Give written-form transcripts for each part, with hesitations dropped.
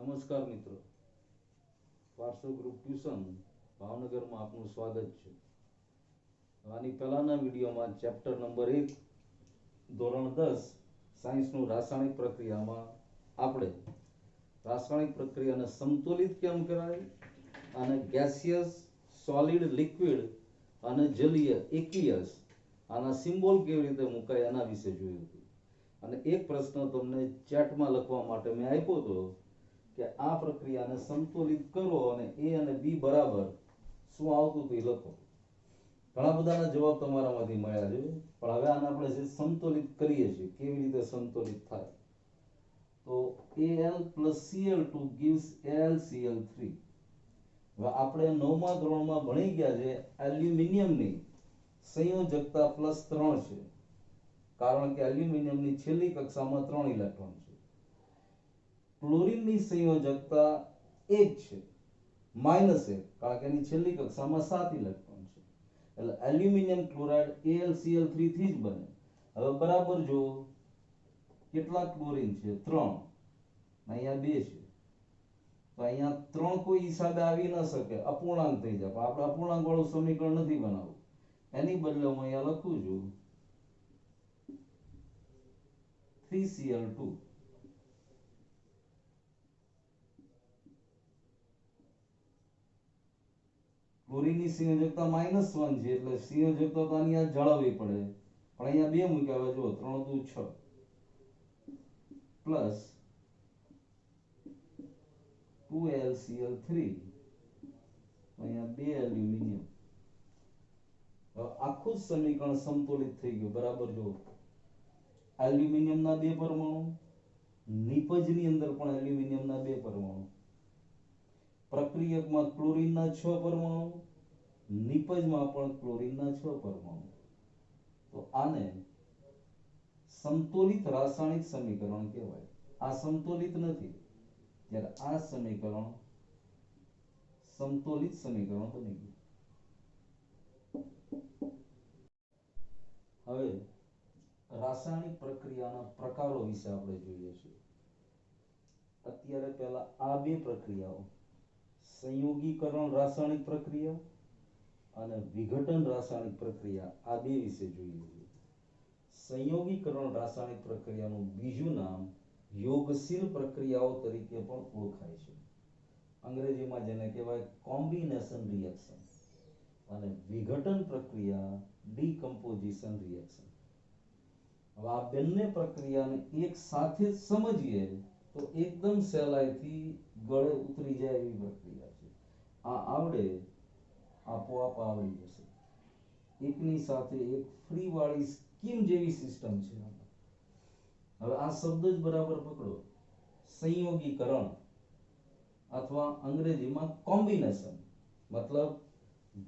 નમસ્કાર મિત્રો, વારસો ગ્રુપ ટ્યુશન ભાવનગરમાં આપનું સ્વાગત છે. આની પહેલાના વિડીયોમાં ચેપ્ટર નંબર 1 ધોરણ 10 સાયન્સનું રાસાયણિક પ્રક્રિયામાં આપણે રાસાયણિક પ્રક્રિયાને સંતુલિત કેમ કરાય અને ગેસિયસ, સોલિડ, લિક્વિડ અને જલીય એક્વિયસ આના સિમ્બોલ કેવી રીતે મુકાય એના વિશે જોયું હતું. અને એક પ્રશ્ન તમને ચેટમાં લખવા માટે મેં આપ્યો હતો કે આ પ્રક્રિયાને સંતુલિત કરો અને A અને B બરાબર શું આવતું હતું એ લખો. ઘણા બધાના જવાબ તમારામાંથી મળ્યા છે, પણ હવે આને આપણે જે સંતુલિત કરીએ છીએ કેવી રીતે સંતુલિત થાય, તો Al plus Cl2 gives AlCl3. હવે આપણે 9મા ધોરણમાં ભણી ગયા છે એલ્યુમિનિયમની સંયોજકતા +3 છે, કારણ કે એલ્યુમિનિયમની છેલ્લી કક્ષામાં 3 ઇલેક્ટ્રોન છે. ક્લોરીનની સંયોજકતા 1 છે, -1, કારણ કે એની છેલ્લી કક્ષામાં 7 ઇલેક્ટ્રોન છે. એટલે એલ્યુમિનિયમ ક્લોરાઇડ AlCl3 થી જ બને. હવે બરાબર જો કેટલા ક્લોરીન છે? 3. અહીંયા 2 છે, તો અહીંયા 3 કોઈ હિસાબે આવી ન શકે, અપૂર્ણાંક થઈ જાય. પણ આપણે અપૂર્ણાંક વાળું સમીકરણ નથી બનાવવું, એની બદલે હું અહીંયા લખું છું 3Cl2. ક્લોરીનની સંયોજકતા -1 છે, એટલે સંયોજકતા તો આની આ જાળવવી પડે, પણ અહીંયા 2 મૂક્યા. હવે જો 3 દુ 6 પ્લસ 2Lcl3, અહીંયા 2 એલ્યુમિનિયમ. આખું સમીકરણ સંતુલિત થઈ ગયું. બરાબર જો એલ્યુમિનિયમના 2 પરમાણુ, નિપજની અંદર પણ એલ્યુમિનિયમના 2 પરમાણુ, પ્રક્રિયકમાં ક્લોરીનના 6 પરમાણુ, નિપજમાં પણ ક્લોરીનના 6 પરમાણુ. તો આને સંતુલિત રાસાયણિક સમીકરણ કહેવાય. આ સંતુલિત નથી, ત્યારે આ સમીકરણ સંતુલિત સમીકરણ બની ગયું. હવે રાસાયણિક પ્રક્રિયાના પ્રકારો વિશે આપણે જોઈએ છીએ. અત્યારે પહેલા આ 2 પ્રક્રિયાઓ, સંયોગીકરણ રાસાયણિક પ્રક્રિયા અને વિઘટન રાસાયણિક પ્રક્રિયા, આ 2 વિશે જોઈએ. સંયોગીકરણ રાસાયણિક પ્રક્રિયાનું બીજું નામ યોગશીલ પ્રક્રિયાઓ તરીકે પણ ઓળખાય છે. અંગ્રેજીમાં જેને કહેવાય કોમ્બિનેશન રિએક્શન. અને વિઘટન પ્રક્રિયા ડીકમ્પોઝિશન રિએક્શન. હવે આ બંને પ્રક્રિયાને એક સાથે સમજીએ તો એકદમ સહેલાઈથી ગળે ઉતરી જાય એવી પ્રક્રિયા છે. આ આવડે આપોઆપ આવડી જશે. એકની સાથે એક ફ્રી વાળી સ્કીમ જેવી સિસ્ટમ છે. હવે આ શબ્દ જ બરાબર પકડો, સંયોગીકરણ અથવા અંગ્રેજીમાં કોમ્બિનેશન, મતલબ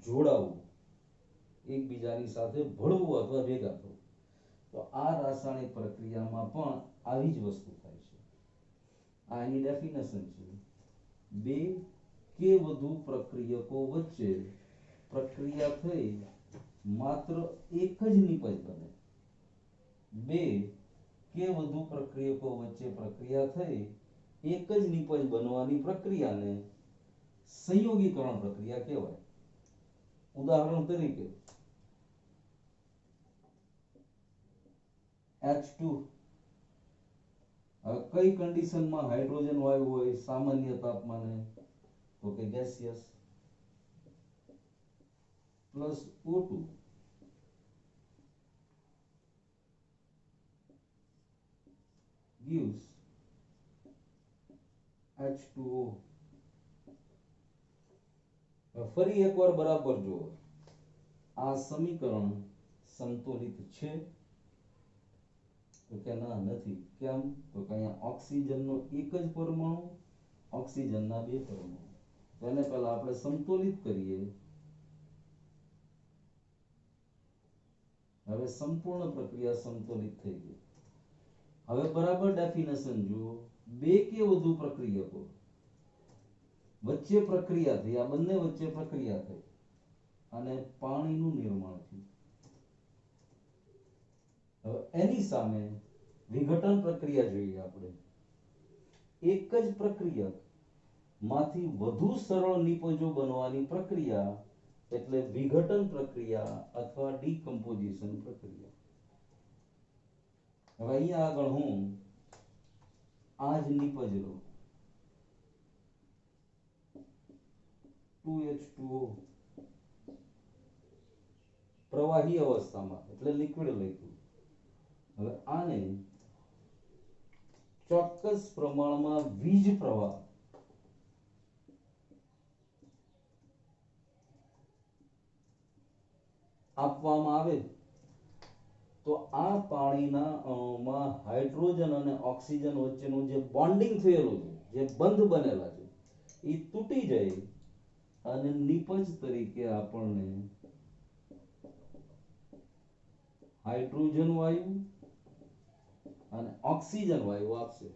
જોડાવું, એકબીજાની સાથે ભળવું અથવા ભેગા થવું. તો આ રાસાયણિક પ્રક્રિયામાં પણ આવી જ વસ્તુ થાય છે. આ એની ડેફિનેશન છે. 2 કે વધુ પ્રક્રિયકો વચ્ચે પ્રક્રિયા થઈ માત્ર એક જ નિપજ બને. 2 કે વધુ પ્રક્રિયકો વચ્ચે પ્રક્રિયા થઈ એક જ નિપજ બનવાની પ્રક્રિયાને સંયોગીકરણ પ્રક્રિયા કહેવાય. ઉદાહરણ તરીકે H2. હવે કઈ કન્ડિશનમાં હાઇડ્રોજન વાયુ હોય સામાન્ય તાપમાને? તો કે gaseous. Plus O2 gives H2O. ફરી એકવાર બરાબર જુઓ, આ સમીકરણ સંતુલિત છે? તો કે ના, નથી. કેમ? તો કે અહીંયા ઓક્સિજનનો એક જ પરમાણુ, ઓક્સિજનના 2 પરમાણુ. તેને પહેલા આપણે સંતુલિત કરીએ. હવે સંપૂર્ણ પ્રક્રિયા સંતુલિત થઈ ગઈ. હવે બરાબર ડેફિનેશન જુઓ. 2 કે વધુ પ્રક્રિયકો વચ્ચે પ્રક્રિયા થઈ, આ બંને વચ્ચે પ્રક્રિયા થઈ અને પાણીનું નિર્માણ થયું. હવે એની સામે વિઘટન પ્રક્રિયા જોઈએ આપણે. એક જ પ્રક્રિયક માંથી વધુ સરળ નિપજો બનવાની પ્રક્રિયા એટલે વિઘટન પ્રક્રિયા અથવા ડીકમ્પોઝિશન પ્રક્રિયા. હવે અહીંયા આગળ હું આ જ નિપજ લઉં 2H2O પ્રવાહી અવસ્થામાં એટલે લિક્વિડ લખ્યું. હવે આને ચોક્કસ પ્રમાણમાં વીજ પ્રવાહ આપવામાં આવે તો આ પાણીના અણુમાં હાઇડ્રોજન અને ઓક્સિજન વચ્ચેનું જે બોન્ડિંગ થયેલું છે, જે બંધ બનેલા છે, એ તૂટી જાય અને નિપજ તરીકે આપણને હાઇડ્રોજન વાયુ અને ઓક્સિજન વાયુ આપશે.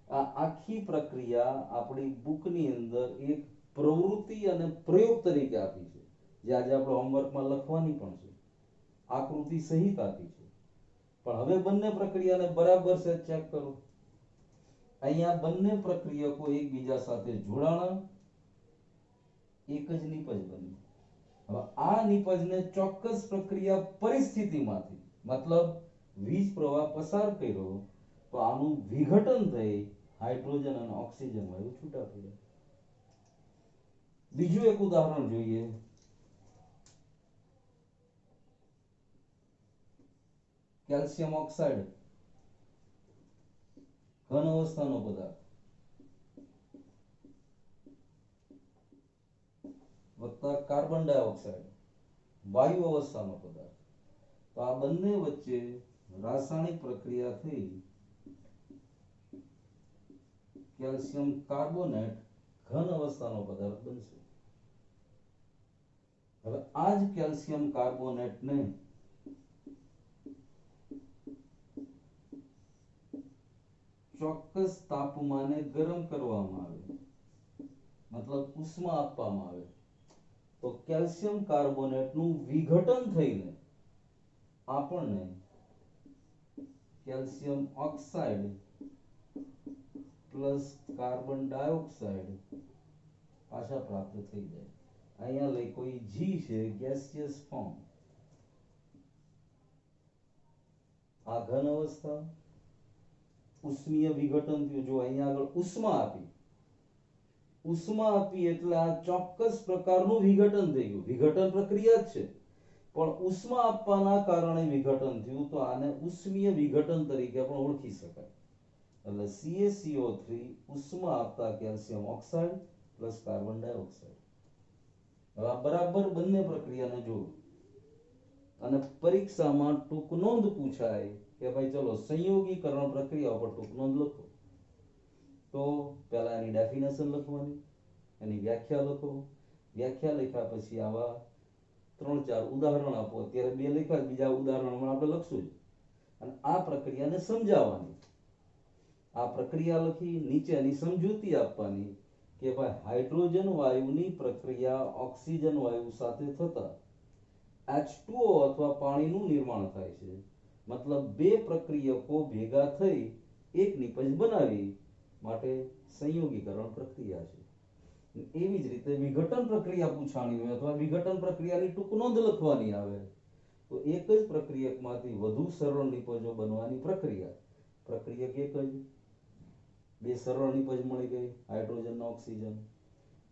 આ આખી પ્રક્રિયા આપણી બુકની અંદર એક પ્રવૃત્તિ અને પ્રયોગ તરીકે આપી છે, જે આજે આપણે હોમવર્કમાં લખવાની પણ છે, આકૃતિ સહિત આપી છે. પણ હવે બંને પ્રક્રિયાને બરાબર છે ચેક કરો. અહીંયા બંને પ્રક્રિયકો એકબીજા સાથે જોડાણા, એક જ નિપજ બની. હવે આ નિપજને ચોક્કસ પ્રક્રિયા પરિસ્થિતિમાંથી મતલબ વીજ પ્રવાહ પસાર કર્યો તો આનું વિઘટન થઈ હાઇડ્રોજન અને ઓક્સિજન વાયુ છૂટા પડ્યા. બીજું એક ઉદાહરણ જોઈએ. કેલ્શિયમ ઓક્સાઇડ ઘન અવસ્થાનો પદાર્થ વત્તા કાર્બન ડાયોક્સાઇડ વાયુ અવસ્થાનો પદાર્થ. તો આ બંને વચ્ચે રાસાયણિક પ્રક્રિયા થઈ કેલ્શિયમ કાર્બોનેટ ઘન અવસ્થાનો પદાર્થ બનશે. હવે આ જ કેલ્શિયમ કાર્બોનેટને ચોક્કસ તાપમાને ગરમ કરવામાં આવે, મતલબ ઉષ્મા આપવામાં આવે તો કેલ્શિયમ કાર્બોનેટનું વિઘટન થઈને આપણને calcium oxide plus carbon dioxide પાછા પ્રાપ્ત થઈ જાય. અહીંયા લખ્યો જી છે ગેસિયસ ફોર્મ. આ ઘન અવસ્થા ઉષ્મીય વિઘટન થયું. જો અહીંયા આગળ ઉષ્મા આપી એટલે આ ચોક્કસ પ્રકારનું વિઘટન થઈ ગયું. વિઘટન પ્રક્રિયા જ છે પણ ઉષ્મા આપવાના કારણે વિઘટન થયું તો આને ઉષ્મીય વિઘટન તરીકે પણ ઓળખી શકાય. એટલે CaCO3 ઉષ્મા આપતા calcium oxide plus carbon dioxide. હવે આ બરાબર બંને પ્રક્રિયાને જુઓ અને પરીક્ષામાં ટૂંક નોંધ પૂછાય કે ભાઈ ચલો સંયોગીકરણ પ્રક્રિયા પર ટૂંક નોંધ લખો. તો પહેલા એની ડેફિનેશન લખવાની, એની વ્યાખ્યા લખો. વ્યાખ્યા લખ્યા પછી આવા 3-4 ઉદાહરણ આપો. અત્યારે 2 લખ્યા, બીજા ઉદાહરણમાં આપણે લખશું. અને આ પ્રક્રિયાને સમજાવવાની. આ પ્રક્રિયા લખી નીચે એની સમજૂતી આપવાની કે ભાઈ હાઇડ્રોજન વાયુની પ્રક્રિયા ઓક્સિજન વાયુ સાથે થતા H2O અથવા પાણીનું નિર્માણ થાય છે. મતલબ બે પ્રક્રિયકો ભેગા થઈ એક નિપજ બનાવી માટે સંયોગીકરણ પ્રક્રિયા છે. એવી જ રીતે વિઘટન પ્રક્રિયા પૂછાણી હોય અથવા વિઘટન પ્રક્રિયાની ટૂંક નોંધ લખવાની આવે તો એક જ પ્રક્રિયકમાંથી વધુ સરળ નિપજો બનવાની પ્રક્રિયા. પ્રક્રિયક એક જ, બે સરળ નિપજ મળી ગઈ હાઇડ્રોજન અને ઓક્સિજન.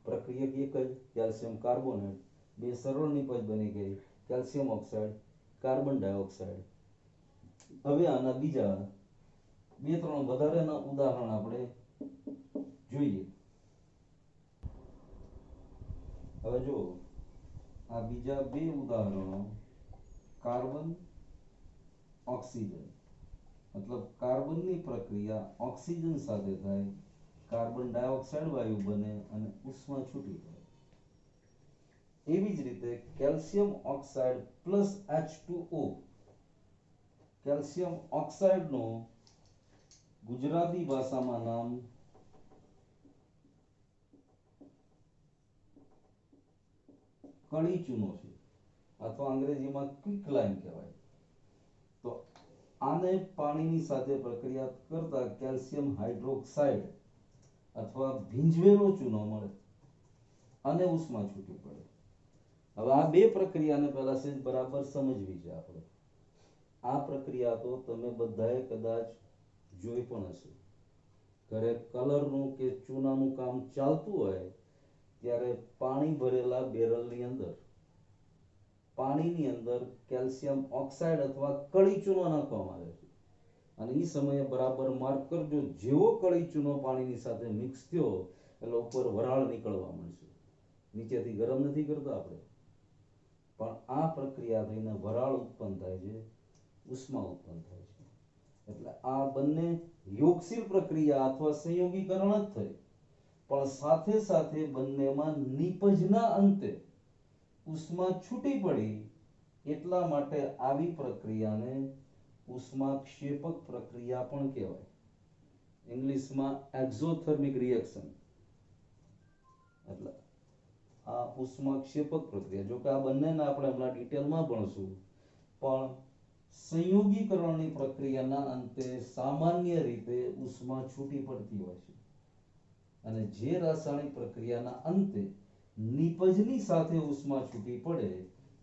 પ્રક્રિયક એક જ કેલ્શિયમ કાર્બોનેટ, બે સરળ નિપજ બની ગઈ કેલ્શિયમ ઓક્સાઇડ કાર્બન ડાયોક્સાઇડ. હવે આના બીજા 2-3 વધારેના ઉદાહરણ આપણે જોઈએ. હવે જો આ બીજા 2 ઉદાહરણો કાર્બન ઓક્સિજન મતલબ કાર્બનની પ્રક્રિયા ઓક્સિજન સાથે થાય, કાર્બન ડાયોક્સાઇડ વાયુ બને અને ઉષ્મા છૂટી પડે. એવી જ રીતે calcium oxide plus H2O. Calcium ઓક્સાઇડનું ગુજરાતી ભાષામાં નામ કણી ચૂનો છે અથવા અંગ્રેજીમાં ક્વિકલાઇમ કહેવાય. તો આને પાણીની સાથે પ્રક્રિયા કરતા કેલ્શિયમ હાઇડ્રોક્સાઇડ અથવા ભીંજવેલો ચૂનો મળે અને ઉષ્મા છૂટી પડે. હવે આ બે પ્રક્રિયાને પહેલા સેજ બરાબર સમજવી છે આપણે. આ પ્રક્રિયા તો તમે બધાએ કદાચ જોઈ પણ હશે. ઘરે કલરનું કે ચૂનાનું કામ ચાલતું હોય ત્યારે પાણી ભરેલા બેરલની અંદર પાણીની અંદર કેલ્શિયમ ઓક્સાઇડ અથવા કળી ચૂનો નાખવામાં આવે છે અને એ સમયે બરાબર માર્ક કરજો, જેવો કળી ચૂનો પાણીની સાથે મિક્સ થયો એટલે ઉપર વરાળ નીકળવા મળશે. નીચેથી ગરમ નથી કરતા આપણે, પણ આ પ્રક્રિયા થઈને વરાળ ઉત્પન્ન થાય છે, ઉષ્મા ઉત્પન્ન થાય છે. એટલે આ બંને યોગશીલ પ્રક્રિયા અથવા સંયોગીકરણ જ થઈ, પણ સાથે સાથે બંનેમાં નિપજના અંતે ઉષ્મા છૂટી પડી, એટલા માટે આવી પ્રક્રિયાને ઉષ્માક્ષેપક પ્રક્રિયા પણ કહેવાય. ઇંગ્લિશમાં એક્ઝોથર્મિક રિએક્શન. એટલે આ ઉષ્માક્ષેપક પ્રક્રિયા, જો કે આ બંનેને આપણે હમણાં ડિટેલમાં ભણશું, પણ સંયોગીકરણની પ્રક્રિયાના અંતે સામાન્ય રીતે ઉષ્મા છૂટી પડતી હોય છે અને જે રાસાયણિક પ્રક્રિયાના અંતે નિપજની સાથે ઉષ્મા છૂટી પડે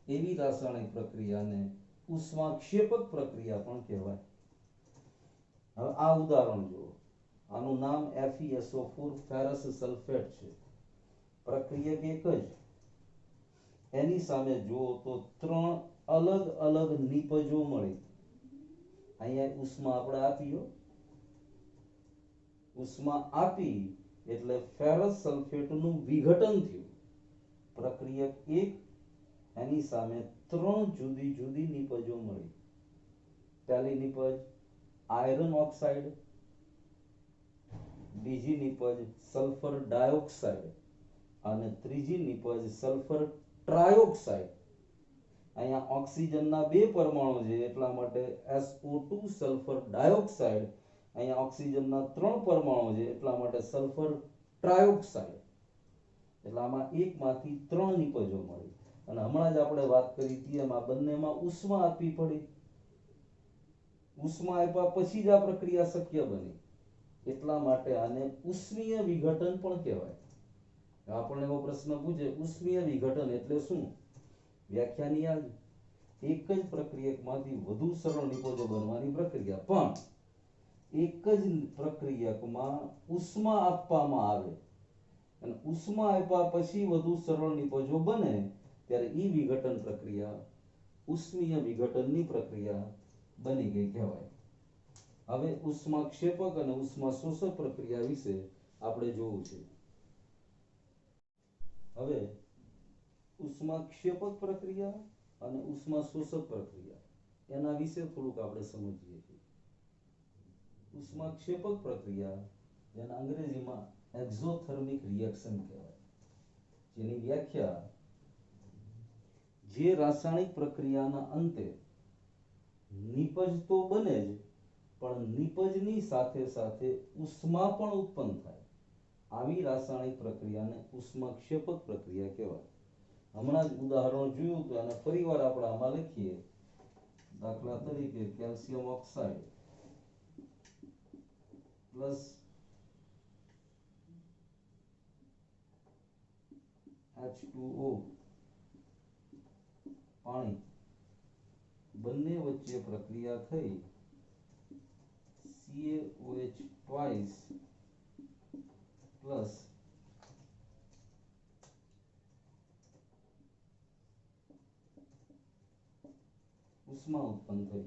એવી રાસાયણિક પ્રક્રિયાને ઉષ્માક્ષેપક પ્રક્રિયા પણ કહેવાય. હવે આ ઉદાહરણ જુઓ. આનું નામ FeSO4 ફેરસ સલ્ફેટ છે. પ્રક્રિયક એક જ, એની સામે જુઓ તો ત્રણ અલગ અલગ નિપજો મળી. અહીંયા ઉષ્મા આપણે આપી, ઉષ્મા આપી એટલે ફેરસ સલ્ફેટનું વિઘટન થયું. પ્રક્રિયક એક, એની સામે ત્રણ જુદી જુદી નિપજો મળી. પહેલી નિપજ આયરન ઓક્સાઇડ, બીજી નિપજ સલ્ફર ડાયોક્સાઇડ અને ત્રીજી નિપજ સલ્ફર ટ્રાયોક્સાઇડ. અહીંયા ઓક્સિજનના બે પરમાણુ છે એટલા માટે SO2 સલ્ફર ડાયોક્સાઇડ. અહીંયા ઓક્સિજનના ત્રણ પરમાણુ છે એટલા માટે સલ્ફર ટ્રાયોક્સાઇડ. એટલે આમાં એકમાંથી ત્રણ નિપજો મળી અને હમણાં જ આપણે વાત કરી હતી એમ આ બંનેમાં ઉષ્મા આપવી પડી. ઉષ્મા આપ્યા પછી જ આ પ્રક્રિયા શક્ય બની, એટલા માટે આને ઉષ્મીય વિઘટન પણ કહેવાય. આપણને એવો પ્રશ્ન પૂછે, ઉષ્મીય વિઘટન એટલે શું? વ્યાખ્યાની યાદ. એક જ પ્રક્રિયકમાંથી વધુ સરળ નિપજો બનવાની પ્રક્રિયા, પણ એક જ પ્રક્રિયકમાં ઉષ્મા આપવામાં આવે અને ઉષ્મા આપ્યા પછી વધુ સરળ નિપજો બને ત્યારે ઈ વિઘટન પ્રક્રિયા ઉષ્મીય વિઘટનની પ્રક્રિયા બની ગઈ કહેવાય. હવે ઉષ્માક્ષેપક અને ઉષ્મા શોષક પ્રક્રિયા વિશે આપણે જોવું છે. હવે ઉષ્માક્ષેપક પ્રક્રિયા અને ઉષ્મા શોષક પ્રક્રિયા એના વિશે થોડુંક આપણે સમજીએ છીએ. ઉષ્માક્ષેપક પ્રક્રિયા, જેને અંગ્રેજીમાં એક્ઝોથર્મિક રિએક્શન કહેવાય, જેની વ્યાખ્યા જે રાસાયણિક પ્રક્રિયાના અંતે નિપજ તો બને જ, પણ નિપજની સાથે સાથે ઉષ્મા પણ ઉત્પન્ન થાય, આવી રાસાયણિક પ્રક્રિયાને ઉષ્માક્ષેપક પ્રક્રિયા કહેવાય. હમણાં જ ઉદાહરણ જોયું તો અને ફરીવાર આપણે આમાં લખીએ. દાખલા તરીકે કેલ્શિયમ ઓક્સાઇડ પ્લસ H2O પાણી, બંને વચ્ચે પ્રક્રિયા થઈ CaOH twice પ્લસ ઉષ્મા ઉત્પન્ન થઈ.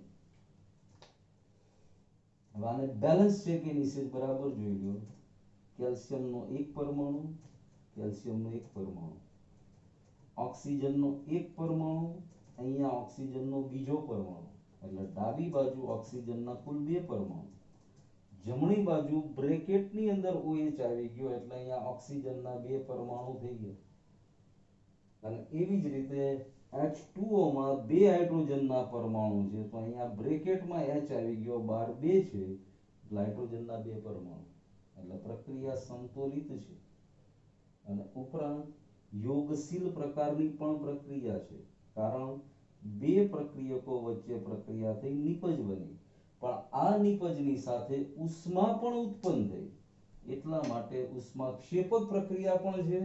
હવે આને બેલેન્સ છે કે નિષેધ બરાબર જોઈ લો. કેલ્શિયમનો એક પરમાણુ, કેલ્શિયમનો એક પરમાણુ, ઓક્સિજનનો એક પરમાણુ, અહીંયા ઓક્સિજનનો બીજો પરમાણુ, એટલે ડાબી બાજુ ઓક્સિજનના કુલ બે પરમાણુ, જમણી બાજુ બ્રેકેટની અંદર OH આવી ગયો એટલે અહીંયા ઓક્સિજનના બે પરમાણુ થઈ ગયા. અને એવી જ રીતે H2O માં બે હાઇડ્રોજનના પરમાણુ છે તો અહીંયા બ્રેકેટમાં H આવી ગયો, બાર બે છે એટલે હાઇડ્રોજનના બે પરમાણુ, એટલે પ્રક્રિયા સંતુલિત છે. અને ઉપરાંત યોગશીલ પ્રકારની પણ પ્રક્રિયા છે, કારણ બે પ્રક્રિયકો વચ્ચે પ્રક્રિયા થઈ નિપજ બની, પણ આ નિપજની સાથે ઉષ્મા પણ ઉત્પન્ન થઈ, એટલા માટે ઉષ્માક્ષેપક પ્રક્રિયા પણ છે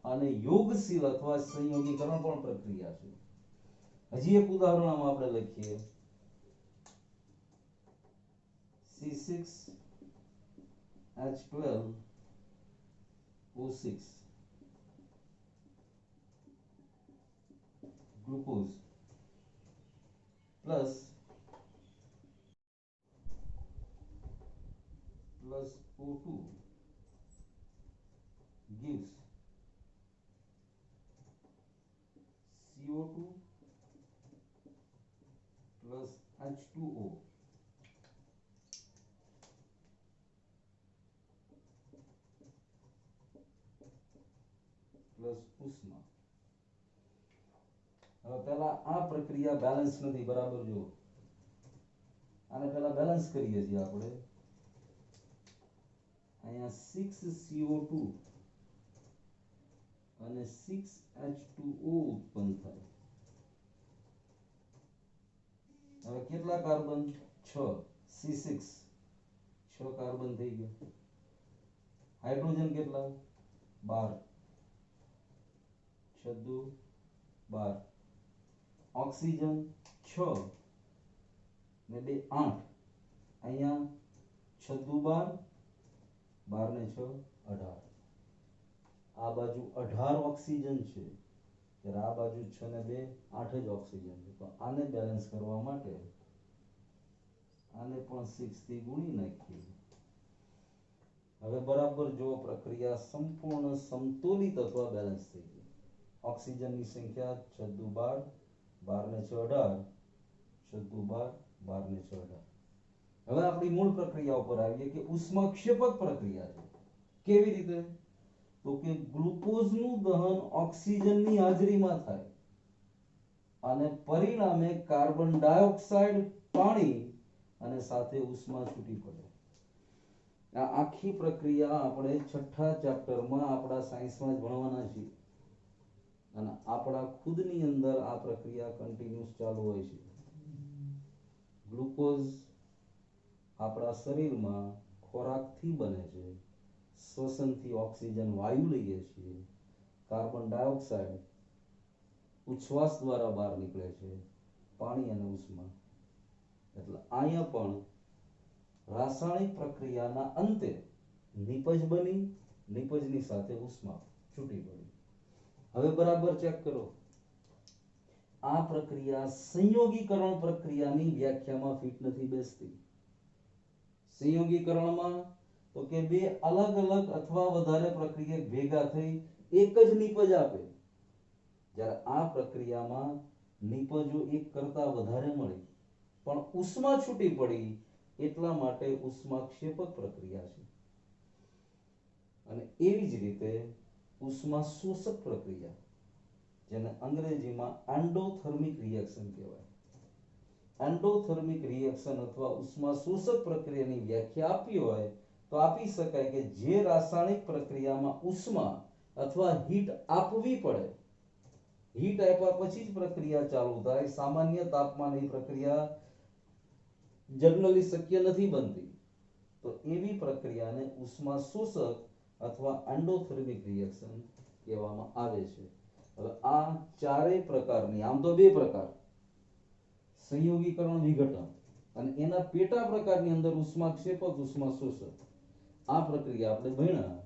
અને યોગશીલ અથવા સંયોગીકરણ પણ પ્રક્રિયા છે. હજી એક ઉદાહરણ આમાં આપણે લખીએ C6H12O6 glucose plus O2 gives CO2 plus H2O plus ઉષ્મા. હવે પહેલા આ પ્રક્રિયા બેલેન્સ નથી, બરાબર જુઓ. આને પહેલા બેલેન્સ કરીએ છીએ આપણે. અહીંયા 6CO2 અને 6H2O ઉત્પન્ન થાય. હવે કેટલા કાર્બન? 6. C6 6 કાર્બન થઈ ગયા. હાઇડ્રોજન કેટલા? 12. 6 દુ 12. ઓક્સિજન 6 ને 2 8. અહીંયા 6 દુ 12, 12 ને 6 18. આ બાજુ 18 ઓક્સિજન છે, ત્યારે આ બાજુ 6 ને 2 8 જ ઓક્સિજન છે. તો આને બેલેન્સ કરવા માટે આને પણ 6 થી ગુણી નાખીએ. હવે બરાબર જો પ્રક્રિયા સંપૂર્ણ સમતોલિત અથવા બેલેન્સ થઈ ગઈ. ઓક્સિજનની સંખ્યા 6 દુ 12, 12 ને 6 18, 6 દુ 12, 12 ને 6 18. હવે આપણી મૂળ પ્રક્રિયા ઉપર આવીએ કે ઉષ્માક્ષેપક પ્રક્રિયા છે. કેવી રીતે? તો કે ગ્લુકોઝનું દહન ઓક્સિજનની હાજરીમાં થાય અને પરિણામે કાર્બન ડાયોક્સાઇડ, પાણી અને સાથે ઉષ્મા છૂટી પડે. આ આખી પ્રક્રિયા આપણે 6થા ચેપ્ટરમાં આપણા સાયન્સમાં જ ભણવાના છીએ અને આપણા ખુદની અંદર આ પ્રક્રિયા કન્ટિન્યુઅસ ચાલુ હોય છે. ગ્લુકોઝ આપણા શરીરમાં ખોરાકથી બને છે, શ્વસનથી ઓક્સિજન વાયુ લઈએ છીએ, કાર્બન ડાયોક્સાઇડ ઉચ્છ્વાસ દ્વારા બહાર નીકળે છે, પાણી અને ઉષ્મા. એટલે અહીંયા પણ રાસાયણિક પ્રક્રિયાના અંતે નિપજ બની, નિપજની સાથે ઉષ્મા છૂટી પડી. હવે બરાબર ચેક કરો. આ પ્રક્રિયા સંયોગીકરણ પ્રક્રિયાની વ્યાખ્યામાં ફિટ નથી બેસતી. સંયોગીકરણમાં તો કે બે અલગ અલગ અથવા વધારે પ્રક્રિયા ભેગા થઈ એક જ નિપજ આપે, જ્યારે આ પ્રક્રિયામાં નિપજો એક કરતા વધારે મળી પણ ઉષ્મા છૂટી પડી, એટલા માટે ઉષ્માક્ષેપક પ્રક્રિયા છે. અને એવી જ રીતે ઉષ્મા શોષક પ્રક્રિયા, જેને અંગ્રેજીમાં એન્ડોથર્મિક રિએક્શન કહેવાય. એન્ડોથર્મિક રિએક્શન અથવા ઉષ્મા શોષક પ્રક્રિયાની વ્યાખ્યા આપી હોય તો આપી શકાય કે જે રાસાયણિક પ્રક્રિયામાં ઉષ્મા અથવા હીટ આપવી પડે, હીટ આપ્યા પછી જ પ્રક્રિયા ચાલુ થાય. સામાન્ય તાપમાને એ પ્રક્રિયા જનરલી શક્ય નથી બનતી. તો એવી પ્રક્રિયાને ઉષ્મા શોષક અથવા એન્ડોથર્મિક રિએક્શન કહેવામાં આવે છે. હવે આ ચારેય પ્રકારની, આમ તો બે પ્રકાર, સંયોગીકરણ, વિઘટન, અને એના પેટા પ્રકારની અંદર ઉષ્માક્ષેપક, ઉષ્મા શોષક, આ પ્રક્રિયા આપણે ભણ્યા.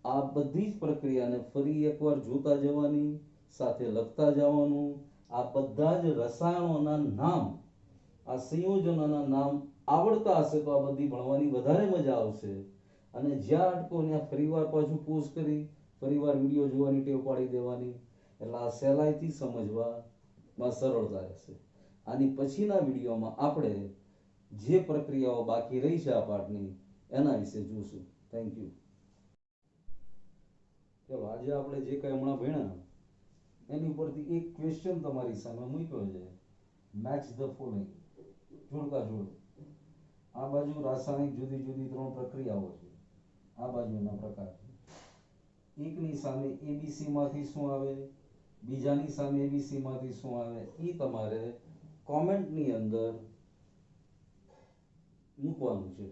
આ બધી જ પ્રક્રિયાને ફરી એકવાર જોતા જવાની, સાથે લખતા જવાનું. આ બધા જ રસાયણોના નામ, આ સંયોજનોના નામ આવડતા હશે તો આ બધી ભણવાની વધારે મજા આવશે. અને જ્યાં અટકો ત્યાં ફરીવાર પાછું પોઝ કરી ફરીવાર વિડીયો જોવાની ટેવ પાડી દેવાની, એટલે આ સહેલાઈથી સમજવામાં સરળતા રહેશે. આની પછીના વિડીયોમાં આપણે જે પ્રક્રિયાઓ બાકી રહી છે આ પાઠની, એના વિશે જોશું. Thank you. ચલો, આજે આપણે જે કંઈ હમણાં ભણ્યા એની ઉપરથી એક ક્વેશ્ચન તમારી સામે મૂક્યો છે. મેચ ધ ફોલોઈંગ, જોડકા જોડો. આ બાજુ રાસાયણિક જુદી જુદી 3 પ્રક્રિયાઓ છે, આ બાજુ એના પ્રકાર છે. એકની સામે એબીસી માંથી શું આવે, બીજાની સામે એબીસી માંથી શું આવે, એ તમારે કોમેન્ટની અંદર મૂકવાનું છે.